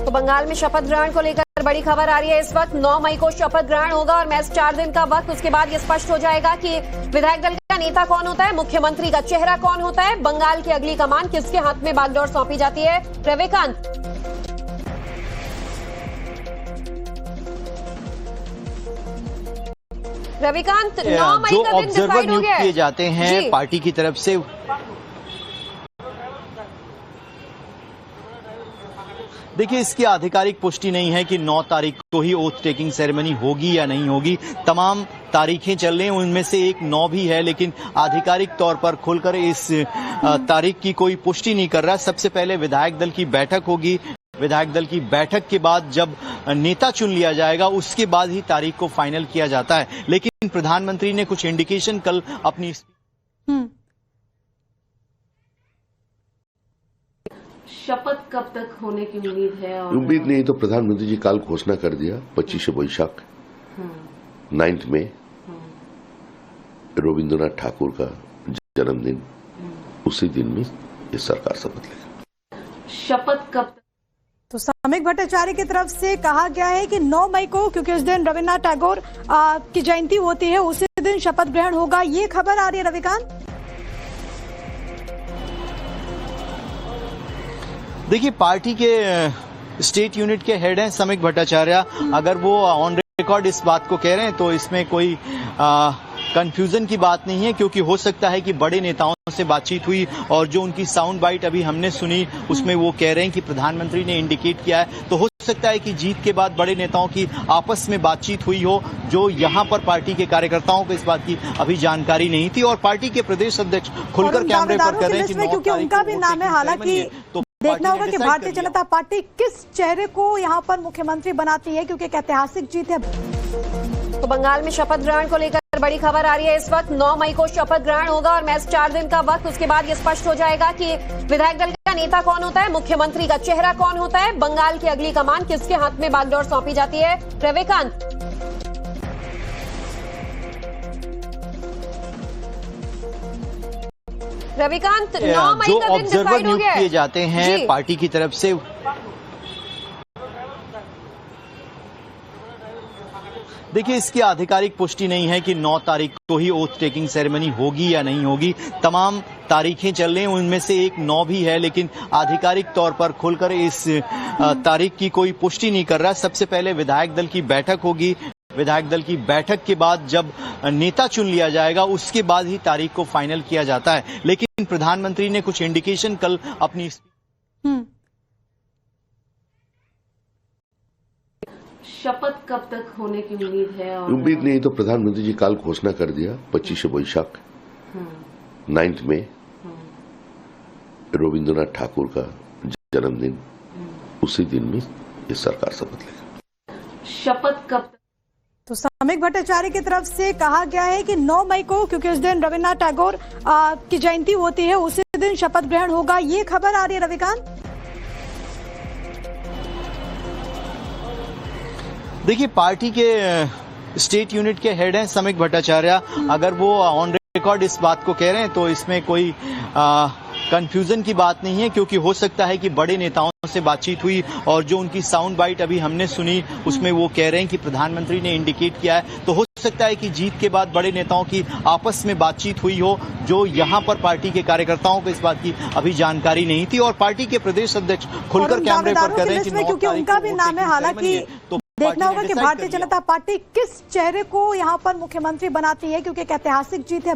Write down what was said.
तो बंगाल में शपथ ग्रहण को लेकर बड़ी खबर आ रही है। इस वक्त 9 मई को शपथ ग्रहण होगा और महज 4 दिन का वक्त, उसके बाद ये स्पष्ट हो जाएगा कि विधायक दल का नेता कौन होता है, मुख्यमंत्री का चेहरा कौन होता है, बंगाल की अगली कमान किसके हाथ में बागडोर सौंपी जाती है। रविकांत, रविकांत 9 मई का दिन डिसाइड हो गया किए जाते हैं पार्टी की तरफ से। देखिए, इसकी आधिकारिक पुष्टि नहीं है कि 9 तारीख को ही ओथ टेकिंग सेरेमनी होगी या नहीं होगी। तमाम तारीखें चल रही हैं, उनमें से एक 9 भी है, लेकिन आधिकारिक तौर पर खुलकर इस तारीख की कोई पुष्टि नहीं कर रहा। सबसे पहले विधायक दल की बैठक होगी। विधायक दल की बैठक के बाद जब नेता चुन लिया जाएगा, उसके बाद ही तारीख को फाइनल किया जाता है। लेकिन प्रधानमंत्री ने कुछ इंडिकेशन कल अपनी शपथ कब तक होने की उम्मीद है? और उम्मीद नहीं तो प्रधानमंत्री जी कल घोषणा कर दिया 25 वैशाख 9 में रविंद्रनाथ ठाकुर का जन्मदिन, उसी दिन में ये सरकार शपथ लेगी। शपथ कब? तो समीक भट्टाचार्य की तरफ से कहा गया है कि 9 मई को, क्योंकि उस दिन रविन्द्रनाथ टैगोर की जयंती होती है, उसी दिन शपथ ग्रहण होगा, ये खबर आ रही है। रविकांत, देखिए, पार्टी के स्टेट यूनिट के हेड हैं समीक भट्टाचार्य। अगर वो ऑन रिकॉर्ड इस बात को कह रहे हैं तो इसमें कोई कंफ्यूजन की बात नहीं है, क्योंकि हो सकता है कि बड़े नेताओं से बातचीत हुई और जो उनकी साउंड बाइट अभी हमने सुनी उसमें वो कह रहे हैं कि प्रधानमंत्री ने इंडिकेट किया है। तो हो सकता है कि जीत के बाद बड़े नेताओं की आपस में बातचीत हुई हो, जो यहाँ पर पार्टी के कार्यकर्ताओं को इस बात की अभी जानकारी नहीं थी। और पार्टी के प्रदेश अध्यक्ष खुलकर कैमरे पर कह रहे हैं कि क्योंकि उनका भी नाम है, हालांकि देखना होगा कि भारतीय जनता पार्टी किस चेहरे को यहाँ पर मुख्यमंत्री बनाती है, क्योंकि एक ऐतिहासिक जीत है। तो बंगाल में शपथ ग्रहण को लेकर बड़ी खबर आ रही है। इस वक्त 9 मई को शपथ ग्रहण होगा और महज 4 दिन का वक्त, उसके बाद ये स्पष्ट हो जाएगा कि विधायक दल का नेता कौन होता है, मुख्यमंत्री का चेहरा कौन होता है, बंगाल की अगली कमान किसके हाथ में बागडोर सौंपी जाती है। रविकांत, रविकांत 9 मई का दिन डिसाइड हो गया किए जाते हैं पार्टी की तरफ से। देखिए, इसकी आधिकारिक पुष्टि नहीं है कि 9 तारीख को ही ओथ टेकिंग सेरेमनी होगी या नहीं होगी। तमाम तारीखें चल रही हैं, उनमें से एक 9 भी है, लेकिन आधिकारिक तौर पर खुलकर इस तारीख की कोई पुष्टि नहीं कर रहा। सबसे पहले विधायक दल की बैठक होगी। विधायक दल की बैठक के बाद जब नेता चुन लिया जाएगा, उसके बाद ही तारीख को फाइनल किया जाता है। लेकिन प्रधानमंत्री ने कुछ इंडिकेशन कल अपनी शपथ कब तक होने की उम्मीद है? और उम्मीद नहीं तो प्रधानमंत्री जी कल घोषणा कर दिया 25 वैशाख 9 में रविंद्रनाथ ठाकुर का जन्मदिन, उसी दिन में ये सरकार शपथ लेगी। शपथ कब? तो समीक भट्टाचार्य की तरफ से कहा गया है कि 9 मई को, क्योंकि उस दिन रविन्द्रनाथ टैगोर की जयंती होती है, उसी दिन शपथ ग्रहण होगा, ये खबर आ रही है। रविकांत, देखिए, पार्टी के स्टेट यूनिट के हेड हैं समीक भट्टाचार्य। अगर वो ऑन रिकॉर्ड इस बात को कह रहे हैं तो इसमें कोई कंफ्यूजन की बात नहीं है, क्योंकि हो सकता है कि बड़े नेताओं से बातचीत हुई और जो उनकी साउंड बाइट अभी हमने सुनी उसमें वो कह रहे हैं कि प्रधानमंत्री ने इंडिकेट किया है। तो हो सकता है कि जीत के बाद बड़े नेताओं की आपस में बातचीत हुई हो, जो यहाँ पर पार्टी के कार्यकर्ताओं को इस बात की अभी जानकारी नहीं थी। और पार्टी के प्रदेश अध्यक्ष खुलकर कैमरे पर कह रहे हैं कि क्योंकि उनका भी नाम है, हालांकि देखना होगा कि भारतीय जनता पार्टी किस चेहरे को यहाँ पर मुख्यमंत्री बनाती है, क्योंकि एक ऐतिहासिक जीत है।